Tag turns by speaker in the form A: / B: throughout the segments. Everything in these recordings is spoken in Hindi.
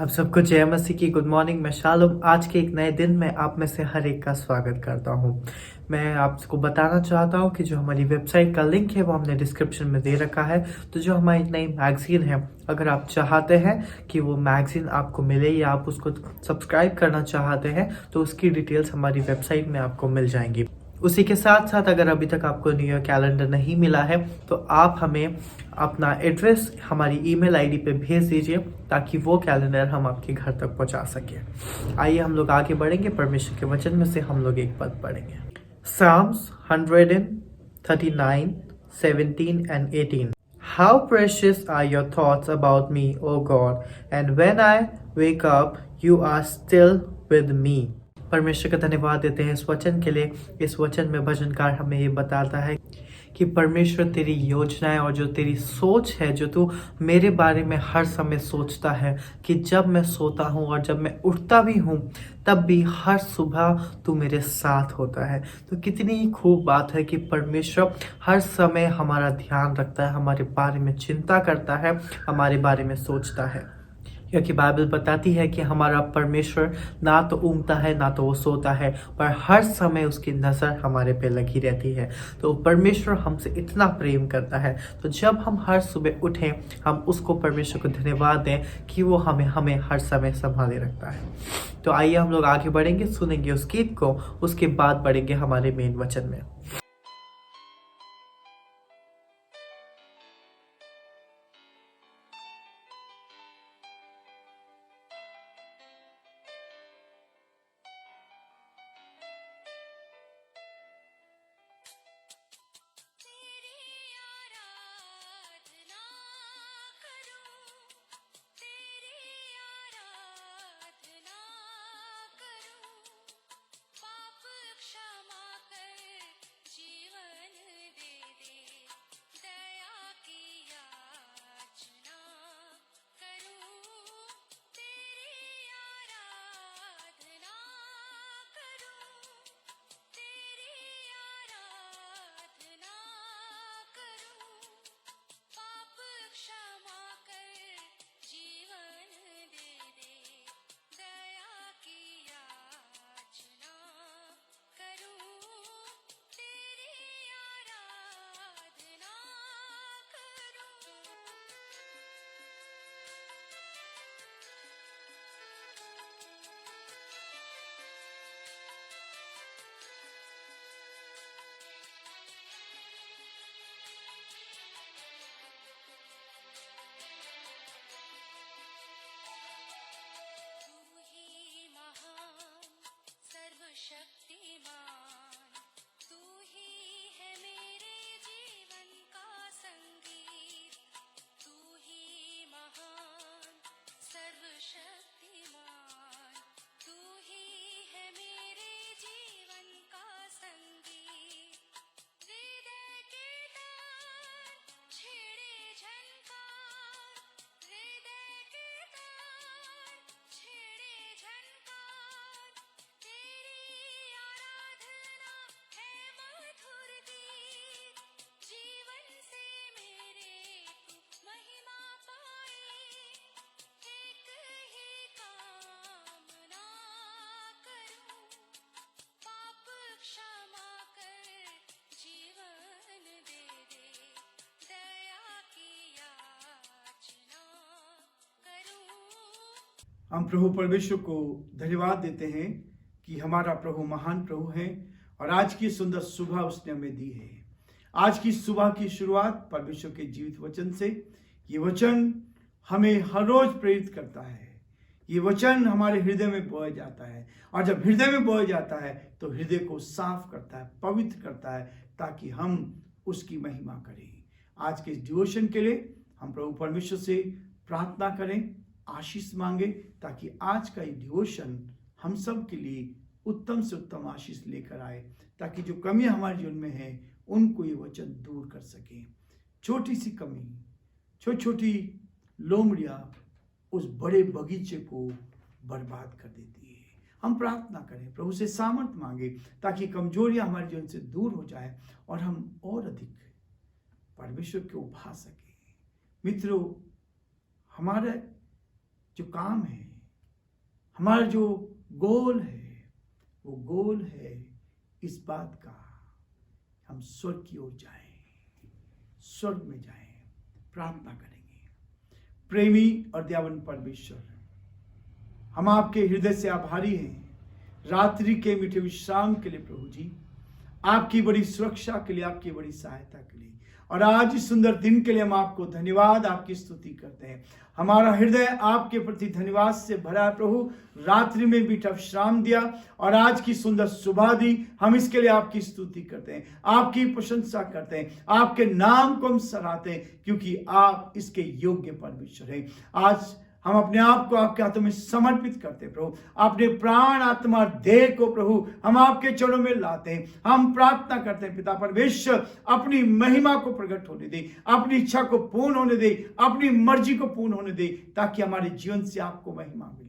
A: आप सबको जय मसीह की गुड मॉर्निंग। मैं शालुम आज के एक नए दिन में आप में से हर एक का स्वागत करता हूं। मैं आपको बताना चाहता हूं कि जो हमारी वेबसाइट का लिंक है वो हमने डिस्क्रिप्शन में दे रखा है। तो जो हमारी नई मैगजीन है, अगर आप चाहते हैं कि वो मैगजीन आपको मिले या आप उसको सब्सक्राइब करना चाहते हैं तो उसकी डिटेल्स हमारी वेबसाइट में आपको मिल जाएंगी। उसी के साथ साथ अगर अभी तक आपको न्यू ईयर कैलेंडर नहीं मिला है तो आप हमें अपना एड्रेस हमारी ईमेल आईडी पे भेज दीजिए ताकि वो कैलेंडर हम आपके घर तक पहुंचा सकें। आइए हम लोग आगे बढ़ेंगे। परमेश्वर के वचन में से हम लोग एक पद पढ़ेंगे। Psalms 139, 17 and 18. How precious are your thoughts about me, O God, and when I wake up, you are still with me. परमेश्वर का धन्यवाद देते हैं इस वचन के लिए। इस वचन में भजनकार हमें ये बताता है कि परमेश्वर तेरी योजनाएं और जो तेरी सोच है, जो तू मेरे बारे में हर समय सोचता है कि जब मैं सोता हूँ और जब मैं उठता भी हूँ तब भी हर सुबह तू मेरे साथ होता है। तो कितनी ही खूब बात है कि परमेश्वर हर समय हमारा ध्यान रखता है, हमारे बारे में चिंता करता है, हमारे बारे में सोचता है। क्योंकि बाइबल बताती है कि हमारा परमेश्वर ना तो ऊँगता है ना तो वो सोता है, पर हर समय उसकी नज़र हमारे पे लगी रहती है। तो परमेश्वर हमसे इतना प्रेम करता है, तो जब हम हर सुबह उठें हम उसको परमेश्वर को धन्यवाद दें कि वो हमें हर समय संभाले रखता है। तो आइए हम लोग आगे बढ़ेंगे, सुनेंगे उस गीत को, उसके बाद बढ़ेंगे हमारे मेन वचन में।
B: हम प्रभु परमेश्वर को धन्यवाद देते हैं कि हमारा प्रभु महान प्रभु है और आज की सुंदर सुबह उसने हमें दी है। आज की सुबह की शुरुआत परमेश्वर के जीवित वचन से। ये वचन हमें हर रोज प्रेरित करता है। ये वचन हमारे हृदय में बोया जाता है और जब हृदय में बोया जाता है तो हृदय को साफ करता है, पवित्र करता है, ताकि हम उसकी महिमा करें। आज के इस डिवोशन के लिए हम प्रभु परमेश्वर से प्रार्थना करें, आशीष मांगे, ताकि आज का ये डिवोशन हम सब के लिए उत्तम से उत्तम आशीष लेकर आए, ताकि जो कमियां हमारे जीवन में है उनको ये वचन दूर कर सके। छोटी सी कमी, छोटी छोटी लोमड़ियां उस बड़े बगीचे को बर्बाद कर देती है। हम प्रार्थना करें, प्रभु से सामर्थ मांगे, ताकि कमजोरियां हमारे जीवन से दूर हो जाए और हम और अधिक परमेश्वर को भा सके। मित्रों, हमारा जो काम है हमारा जो गोल है वो गोल है इस बात का हम स्वर्ग की ओर जाएं, स्वर्ग में जाएं, प्रार्थना करेंगे। प्रेमी और दयावान परमेश्वर, हम आपके हृदय से आभारी हैं रात्रि के मीठे विश्राम के लिए प्रभु जी, आपकी बड़ी सुरक्षा के लिए, आपकी बड़ी सहायता के लिए, और आज इस सुंदर दिन के लिए हम आपको धन्यवाद, आपकी स्तुति करते हैं। हमारा हृदय आपके प्रति धन्यवाद से भरा है प्रभु। रात्रि में मीठा विश्राम दिया और आज की सुंदर सुबह दी, हम इसके लिए आपकी स्तुति करते हैं, आपकी प्रशंसा करते हैं, आपके नाम को हम सराहते हैं, क्योंकि आप इसके योग्य परमेश्वर हैं। आज हम अपने आप को आपके हाथों में समर्पित करते हैं प्रभु। अपने प्राण, आत्मा, देह को प्रभु हम आपके चरणों में लाते हैं। हम प्रार्थना करते हैं पिता परमेश्वर, अपनी महिमा को प्रकट होने दे, अपनी इच्छा को पूर्ण होने दे, अपनी मर्जी को पूर्ण होने दे, ताकि हमारे जीवन से आपको महिमा मिले।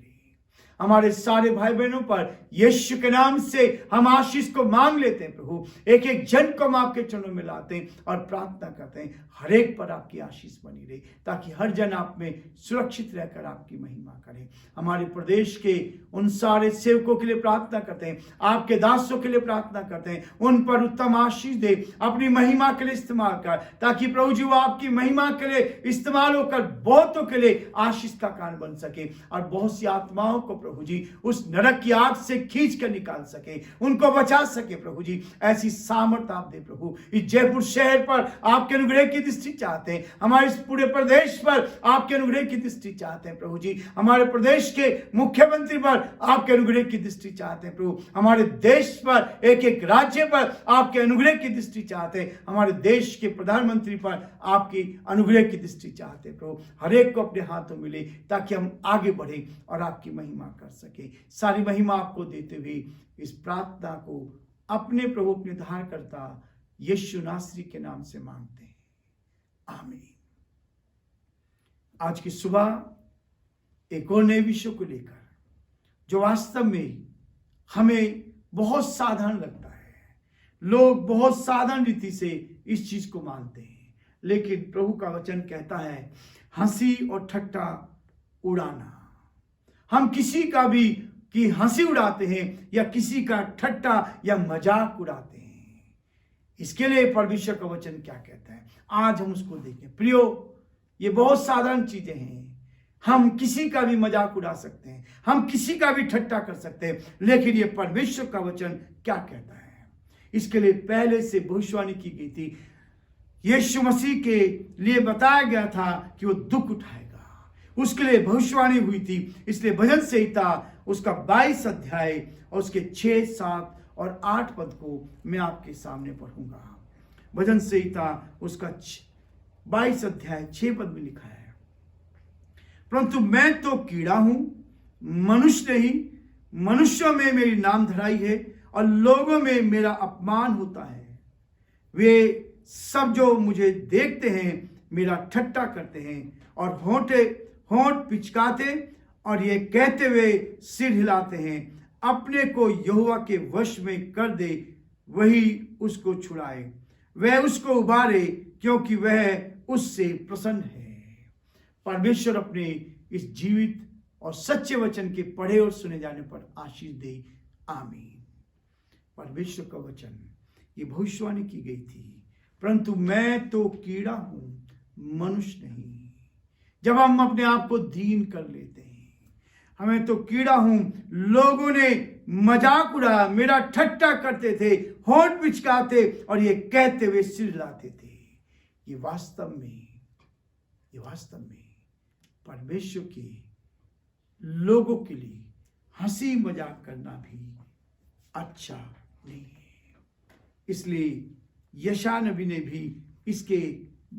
B: हमारे सारे भाई बहनों पर यीशु के नाम से हम आशीष को मांग लेते हैं प्रभु। एक एक जन को हम आपके चरणों में लाते हैं और प्रार्थना करते हैं हर एक पर आपकी आशीष बनी रहे, ताकि हर जन आप में सुरक्षित रहकर आपकी महिमा करे। हमारे प्रदेश के उन सारे सेवकों के लिए प्रार्थना करते हैं, आपके दासों के लिए प्रार्थना करते हैं, उन पर उत्तम आशीष दे, अपनी महिमा के लिए इस्तेमाल कर, ताकि प्रभु जी वो आपकी महिमा के लिए इस्तेमाल होकर बहुतों के लिए आशीष का कारण बन सके और बहुत सी आत्माओं को प्रभु जी उस नरक की आग से खींच कर निकाल सके, उनको बचा सके। प्रभु जी ऐसी सामर्थ आप दे प्रभु। इस जयपुर शहर पर आपके अनुग्रह की दृष्टि चाहते हैं, हमारे इस पूरे प्रदेश पर आपके अनुग्रह की दृष्टि चाहते हैं प्रभु जी। हमारे प्रदेश के मुख्यमंत्री पर आपके अनुग्रह की दृष्टि चाहते हैं प्रभु। हमारे देश पर, एक एक राज्य पर आपके अनुग्रह की दृष्टि चाहते हैं। हमारे देश के प्रधानमंत्री पर आपकी अनुग्रह की दृष्टि चाहते हैं प्रभु। हर एक को अपने हाथों में ले, ताकि हम आगे बढ़े और आपकी महिमा कर सके। सारी महिमा आपको देते हुए इस प्रार्थना को अपने प्रभु, अपने धारणकर्ता यीशु नासरी के नाम से मांगते हैं, आमीन। आज की सुबह एक और नए विषय को लेकर, जो वास्तव में हमें बहुत साधारण लगता है, लोग बहुत साधारण रीति से इस चीज को मानते हैं, लेकिन प्रभु का वचन कहता है हंसी और ठट्टा उड़ाना। हम किसी का भी की हंसी उड़ाते हैं या किसी का ठट्टा या मजाक उड़ाते हैं। इसके लिए परमेश्वर का वचन क्या कहता है, आज हम उसको देखें। प्रियो, ये बहुत साधारण चीजें हैं। हम किसी का भी मजाक उड़ा सकते हैं, हम किसी का भी ठट्टा कर सकते हैं, लेकिन ये परमेश्वर का वचन क्या कहता है, इसके लिए पहले से भविष्यवाणी की गई थी। यीशु मसीह के लिए बताया गया था कि वो दुख उठाएगा, उसके लिए भविष्यवाणी हुई थी। इसलिए भजन संहिता उसका 22 अध्याय और उसके 6, 7 और 8 पद को मैं आपके सामने पढ़ूंगा। भजन संहिता उसका 22 अध्याय 6 पद में लिखा है, परंतु मैं तो कीड़ा हूं, मनुष्य नहीं, मनुष्यों में मेरी नाम धराई है और लोगों में मेरा अपमान होता है। वे सब जो मुझे देखते हैं मेरा ठट्टा करते हैं और होंठ पिचकाते और ये कहते हुए सिर हिलाते हैं, अपने को यहोवा के वश में कर दे, वही उसको छुड़ाए, वह उसको उबारे, क्योंकि वह उससे प्रसन्न है। परमेश्वर अपने इस जीवित और सच्चे वचन के पढ़े और सुने जाने पर आशीष दे, आमीन। परमेश्वर का वचन, ये भविष्यवाणी की गई थी, परंतु मैं तो कीड़ा हूं, मनुष्य नहीं। जब हम अपने आप को दीन कर लेते हैं, हमें तो कीड़ा हूं, लोगों ने मजाक उड़ाया, मेरा ठट्टा करते थे, होंठ पिचकाते और ये कहते हुए सिर हिलाते थे। ये वास्तव में परमेश्वर के लोगों के लिए हंसी मजाक करना भी अच्छा नहीं है। इसलिए यशायाह नबी ने भी इसके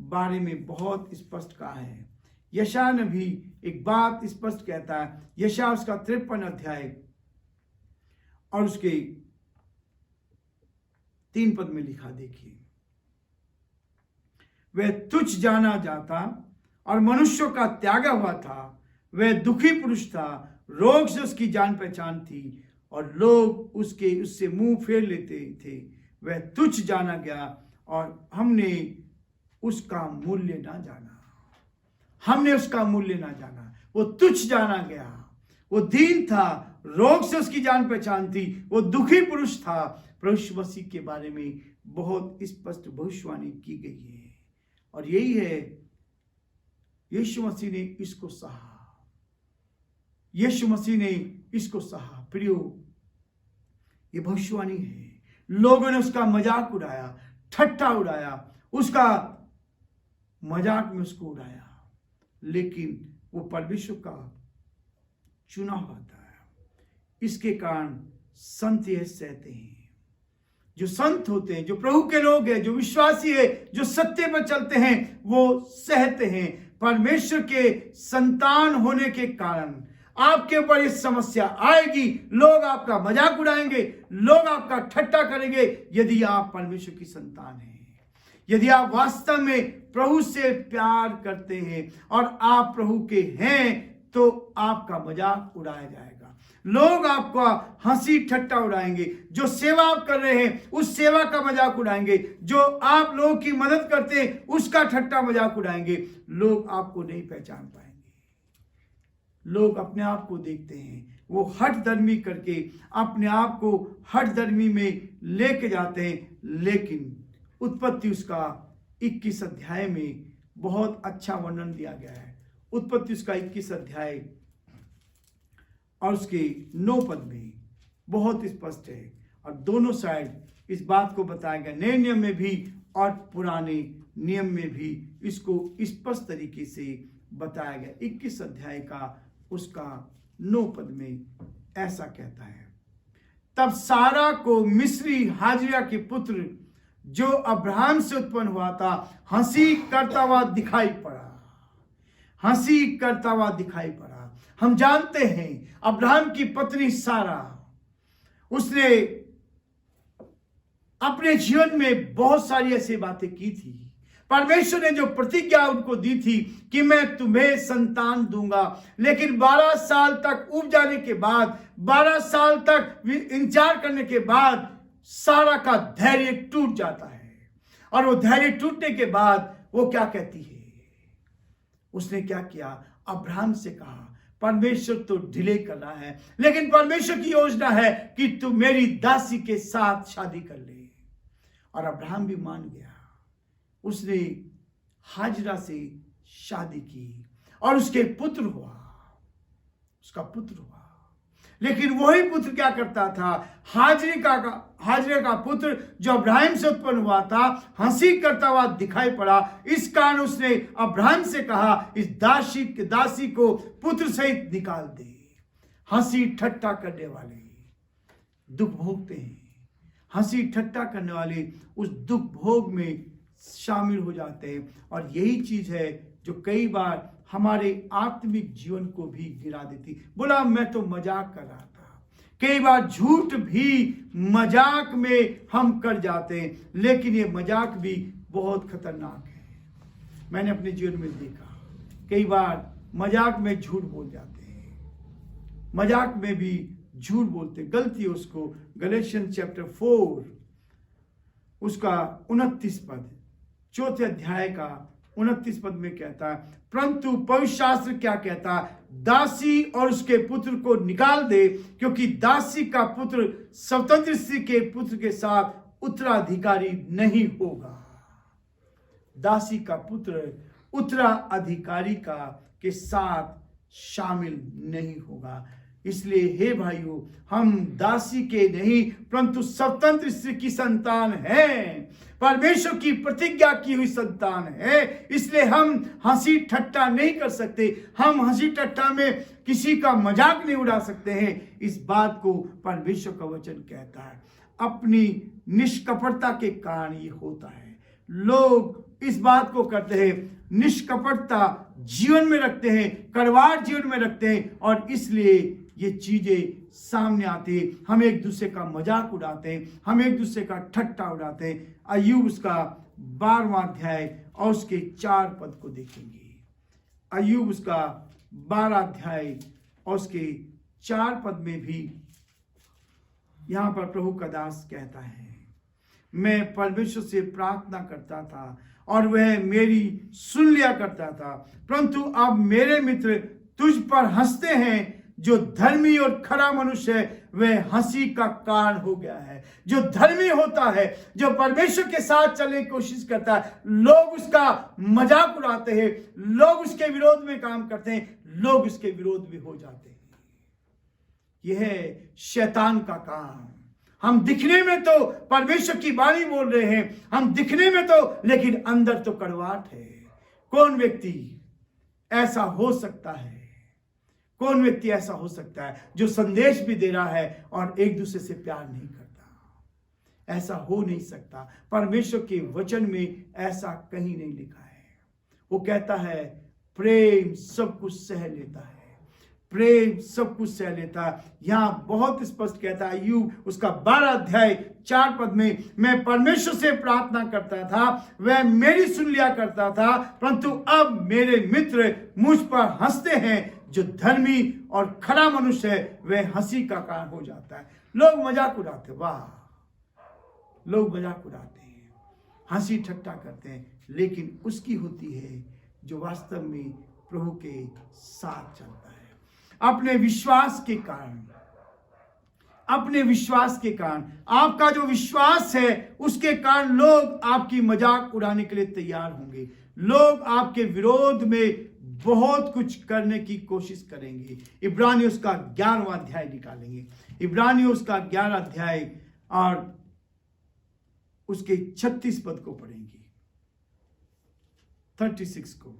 B: बारे में बहुत स्पष्ट कहा है। यशायाह नबी एक बात स्पष्ट कहता है, यशायाह उसका 53 अध्याय और उसके 3 पद में लिखा, देखिए, वह तुच्छ जाना जाता और मनुष्यों का त्यागा हुआ था, वह दुखी पुरुष था, रोग से उसकी जान पहचान थी और लोग उससे मुंह फेर लेते थे। वह तुच्छ जाना गया और हमने उसका मूल्य ना जाना। वो तुच्छ जाना गया, वो दीन था, रोग से उसकी जान पहचान थी, वो दुखी पुरुष था। प्रभु यीशु मसीह के बारे में बहुत स्पष्ट भविष्यवाणी की गई है और यही है, यीशु मसीह ने इसको सहा, यीशु मसीह ने इसको सहा। प्रियो, ये भविष्यवाणी है। लोगों ने उसका मजाक उड़ाया, ठट्ठा उड़ाया, उसका मजाक में उसको उड़ाया, लेकिन वो परमेश्वर का चुना हुआ था। इसके कारण संत ये सहते हैं। जो संत होते हैं, जो प्रभु के लोग हैं, जो विश्वासी है, जो सत्य पर चलते हैं, वो सहते हैं। परमेश्वर के संतान होने के कारण आपके ऊपर ये समस्या आएगी। लोग आपका मजाक उड़ाएंगे, लोग आपका ठट्ठा करेंगे। यदि आप परमेश्वर की संतान हैं, यदि आप वास्तव में प्रभु से प्यार करते हैं और आप प्रभु के हैं, तो आपका मजाक उड़ाया जाएगा। लोग आपका हंसी ठट्ठा उड़ाएंगे। जो सेवा आप कर रहे हैं, उस सेवा का मजाक उड़ाएंगे। जो आप लोगों की मदद करते हैं, उसका ठट्ठा मजाक उड़ाएंगे। लोग आपको नहीं पहचान पाएंगे। लोग अपने आप को देखते हैं, वो हठ धर्मी करके अपने आप को हठ धर्मी में लेके जाते हैं। लेकिन उत्पत्ति उसका 21 अध्याय में बहुत अच्छा वर्णन दिया गया है। उत्पत्ति उसका 21 अध्याय और उसके 9 पद में बहुत स्पष्ट है और दोनों साइड इस बात को बताया गया, नए नियम में भी और पुराने नियम में भी इसको स्पष्ट तरीके से बताया गया। 21 अध्याय का उसका 9 पद में ऐसा कहता है, तब सारा को मिस्री हाजिरा के पुत्र जो अब्राहम से उत्पन्न हुआ था हंसी करता हुआ दिखाई पड़ा। हंसी करता हुआ दिखाई पड़ा। हम जानते हैं अब्राहम की पत्नी सारा, उसने अपने जीवन में बहुत सारी ऐसी बातें की थी। परमेश्वर ने जो प्रतिज्ञा उनको दी थी कि मैं तुम्हें संतान दूंगा, लेकिन 12 साल तक उब जाने के बाद, 12 साल तक इंतजार करने के बाद सारा का धैर्य टूट जाता है। और वो धैर्य टूटने के बाद वो क्या कहती है? उसने क्या किया? अब्राहम से कहा, परमेश्वर तो डिले कर रहा है, लेकिन परमेश्वर की योजना है कि तू मेरी दासी के साथ शादी कर ले। और अब्राहम भी मान गया। उसने हाजिरा से शादी की और उसके पुत्र हुआ, उसका पुत्र हुआ। लेकिन वही पुत्र क्या करता था? हाजिरा का पुत्र जो अब्राहम से उत्पन्न हुआ था हंसी करता हुआ दिखाई पड़ा। इस कारण उसने अब्राहम से कहा, इस दासी को पुत्र सहित निकाल दे। हंसी ठट्ठा करने वाले दुख भोगते हैं। हंसी ठट्ठा करने वाले उस दुख भोग में शामिल हो जाते हैं। और यही चीज है जो कई बार हमारे आत्मिक जीवन को भी गिरा देती। बोला मैं तो मजाक कर रहा था। कई बार झूठ भी मजाक में हम कर जाते हैं, लेकिन ये मजाक भी बहुत खतरनाक है। मैंने अपने जीवन में देखा, कई बार मजाक में झूठ बोल जाते हैं। मजाक में भी झूठ बोलते, गलती उसको। गलेशियन चैप्टर 4 उसका 29 पद, 4 अध्याय का 29 पद में कहता है, परंतु पवित्र शास्त्र क्या कहता है? दासी और उसके पुत्र को निकाल दे, क्योंकि दासी का पुत्र स्वतंत्र स्त्री के पुत्र के साथ उत्तराधिकारी नहीं होगा। दासी का पुत्र उत्तराधिकारी के साथ शामिल नहीं होगा। इसलिए हे भाइयों, हम दासी के नहीं परंतु स्वतंत्र स्त्री की संतान हैं। परमेश्वर की प्रतिज्ञा की हुई संतान है। इसलिए हम हंसी ठट्ठा नहीं कर सकते। हम हंसी ठट्ठा में किसी का मजाक नहीं उड़ा सकते हैं। इस बात को परमेश्वर का वचन कहता है। अपनी निष्कपटता के कारण ये होता है। लोग इस बात को करते हैं, निष्कपटता जीवन में रखते हैं, कड़वाहट जीवन में रखते हैं, और इसलिए ये चीजें सामने आती है। हम एक दूसरे का मजाक उड़ाते हैं, हम एक दूसरे का ठट्ठा उड़ाते हैं। अय्यूब उसका 12वां अध्याय और उसके 4 पद को देखेंगे। अय्यूब उसका 12 अध्याय और उसके 4 पद में भी यहां पर प्रभु का दास कहता है, मैं परमेश्वर से प्रार्थना करता था और वह मेरी सुन लिया करता था, परंतु अब मेरे मित्र तुझ पर हंसते हैं, जो धर्मी और खरा मनुष्य है वह हंसी का कारण हो गया है। जो धर्मी होता है, जो परमेश्वर के साथ चलने की कोशिश करता है, लोग उसका मजाक उड़ाते हैं, लोग उसके विरोध में काम करते हैं, लोग उसके विरोध में हो जाते हैं। यह है शैतान का काम। हम दिखने में तो परमेश्वर की वाणी बोल रहे हैं, हम दिखने में तो, लेकिन अंदर तो कड़वाहट है। कौन व्यक्ति ऐसा हो सकता है? कौन व्यक्ति ऐसा हो सकता है जो संदेश भी दे रहा है और एक दूसरे से प्यार नहीं करता? ऐसा हो नहीं सकता। परमेश्वर के वचन में ऐसा कहीं नहीं लिखा है। वो कहता है प्रेम सब कुछ सह लेता है, प्रेम सब कुछ सह लेता है। यहां बहुत स्पष्ट कहता है, अय्यूब उसका 12 अध्याय 4 पद में, मैं परमेश्वर से प्रार्थना करता था, वह मेरी सुन लिया करता था, परंतु अब मेरे मित्र मुझ पर हंसते हैं। जो धर्मी और खरा मनुष्य है वह हंसी का कारण हो जाता है। लोग मजाक उड़ाते, वाह, लोग मजाक उड़ाते हैं, हंसी ठट्टा करते हैं, लेकिन उसकी होती है जो वास्तव में प्रभु के साथ चलता है। अपने विश्वास के कारण, अपने विश्वास के कारण, आपका जो विश्वास है उसके कारण लोग आपकी मजाक उड़ाने के लिए तैयार होंगे। लोग आपके विरोध में बहुत कुछ करने की कोशिश करेंगे। इब्रानियों उसका 11वां अध्याय निकालेंगे। इब्रानियों उसका 11 अध्याय और उसके 36 पद को पढ़ेंगे, 36 को।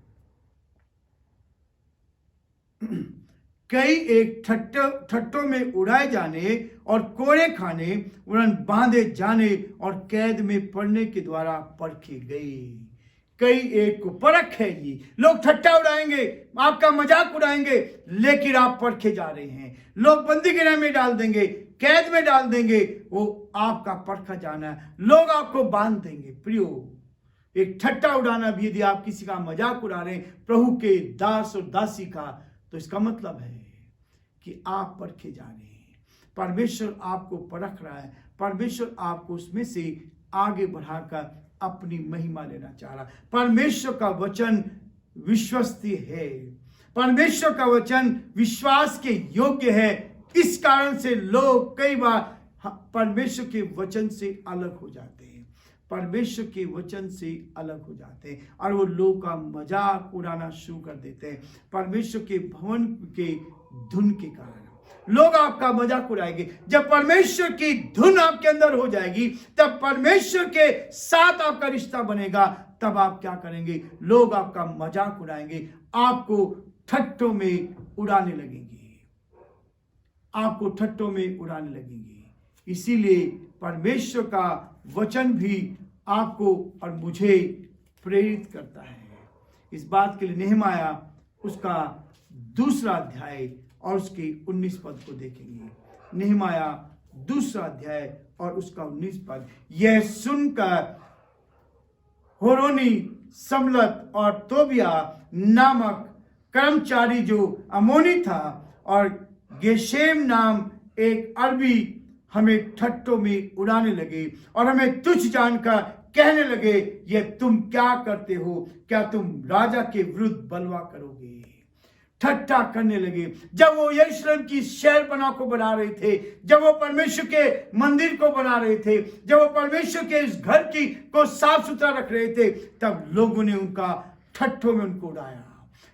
B: कई एक ठट्टों में उड़ाए जाने और कोड़े खाने, वरन बांधे जाने और कैद में पड़ने के द्वारा परखे गए। कई एक को परख है जी। लोग ठट्टा उड़ाएंगे, आपका मजाक उड़ाएंगे, लेकिन आप परखे जा रहे हैं। लोग बंदी गृह में डाल देंगे, कैद में डाल देंगे, वो आपका परखा जाना है। लोग आपको बांध देंगे। प्रियो, एक ठट्टा उड़ाना भी, यदि आप किसी का मजाक उड़ा रहे हैं प्रभु के दास और दासी का, तो इसका मतलब है कि आप परखे जा रहे हैं। परमेश्वर आपको परख रहा है। परमेश्वर आपको उसमें से आगे बढ़ाकर अपनी महिमा लेना चाह रहा है। परमेश्वर का वचन विश्वसनीय है, परमेश्वर का वचन विश्वास के योग्य है। इस कारण से लोग कई बार परमेश्वर के वचन से अलग हो जाते हैं, परमेश्वर के वचन से अलग हो जाते हैं और वो लोग का मजाक उड़ाना शुरू कर देते हैं। परमेश्वर के भवन के धुन के कारण लोग आपका मजाक उड़ाएंगे। जब परमेश्वर की धुन आपके अंदर हो जाएगी, तब परमेश्वर के साथ आपका रिश्ता बनेगा। तब आप क्या करेंगे? लोग आपका मजाक उड़ाएंगे, आपको ठट्टों में उड़ाने लगेंगे, आपको ठट्टों में उड़ाने लगेंगे। इसीलिए परमेश्वर का वचन भी आपको और मुझे प्रेरित करता है। इस बात के लिए नेहमाया उसका 2 अध्याय और उसके 19 पद को देखेंगे। नेहमाया 2 अध्याय और उसका 19 पद। यह सुनकर होरोनी, समलत और तोबिया नामक कर्मचारी जो अमोनी था और गेशेम नाम एक अरबी हमें ठट्टों में उड़ाने लगे और हमें तुच्छ जानकर कहने लगे, यह तुम क्या करते हो? क्या तुम राजा के विरुद्ध बलवा करोगे? ठट्टा करने लगे। जब वो यरूशलेम की शहरपनाह को बना रहे थे, जब वो परमेश्वर के मंदिर को बना रहे थे, जब वो परमेश्वर के इस घर की को साफ सुथरा रख रहे थे, तब लोगों ने उनका ठट्ठों में उनको उड़ाया।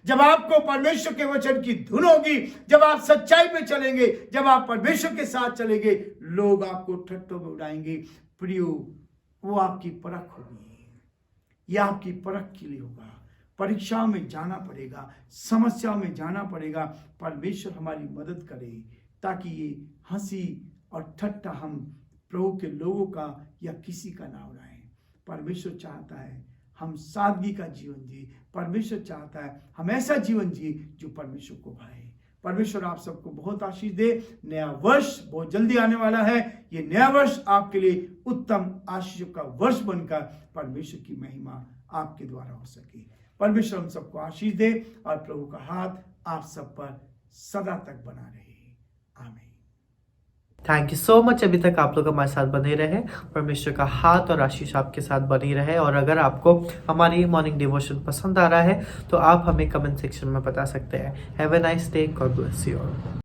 B: जब आपको परमेश्वर के वचन की धुन होगी, जब आप सच्चाई पे चलेंगे, जब आप परमेश्वर के साथ चलेंगे, लोग आपको ठट्ठों में उड़ाएंगे। प्रियो, वो आपकी परख होगी, यह आपकी परख के लिए होगा। परीक्षाओं में जाना पड़ेगा, समस्याओं में जाना पड़ेगा। परमेश्वर हमारी मदद करे ताकि ये हंसी और ठट्टा हम प्रभु के लोगों का या किसी का ना उड़ाएं। परमेश्वर चाहता है हम सादगी का जीवन जिए। परमेश्वर चाहता है हम ऐसा जीवन जिए जो परमेश्वर को भाए। परमेश्वर आप सबको बहुत आशीष दे। नया वर्ष बहुत जल्दी आने वाला है। ये नया वर्ष आपके लिए उत्तम आशीषों का वर्ष बनकर परमेश्वर की महिमा आपके द्वारा हो सके। परमेश्वर हम सबको आशीष दे और प्रभु का हाथ आप सब पर सदा तक बना रहे। आमीन।
A: Thank you so much. अभी तक आप लोग हमारे साथ बने रहे। परमेश्वर का हाथ और आशीष आपके साथ बनी रहे। और अगर आपको हमारी मॉर्निंग डिवोशन पसंद आ रहा है तो आप हमें कमेंट सेक्शन में बता सकते हैं। Have a nice day. God bless you all.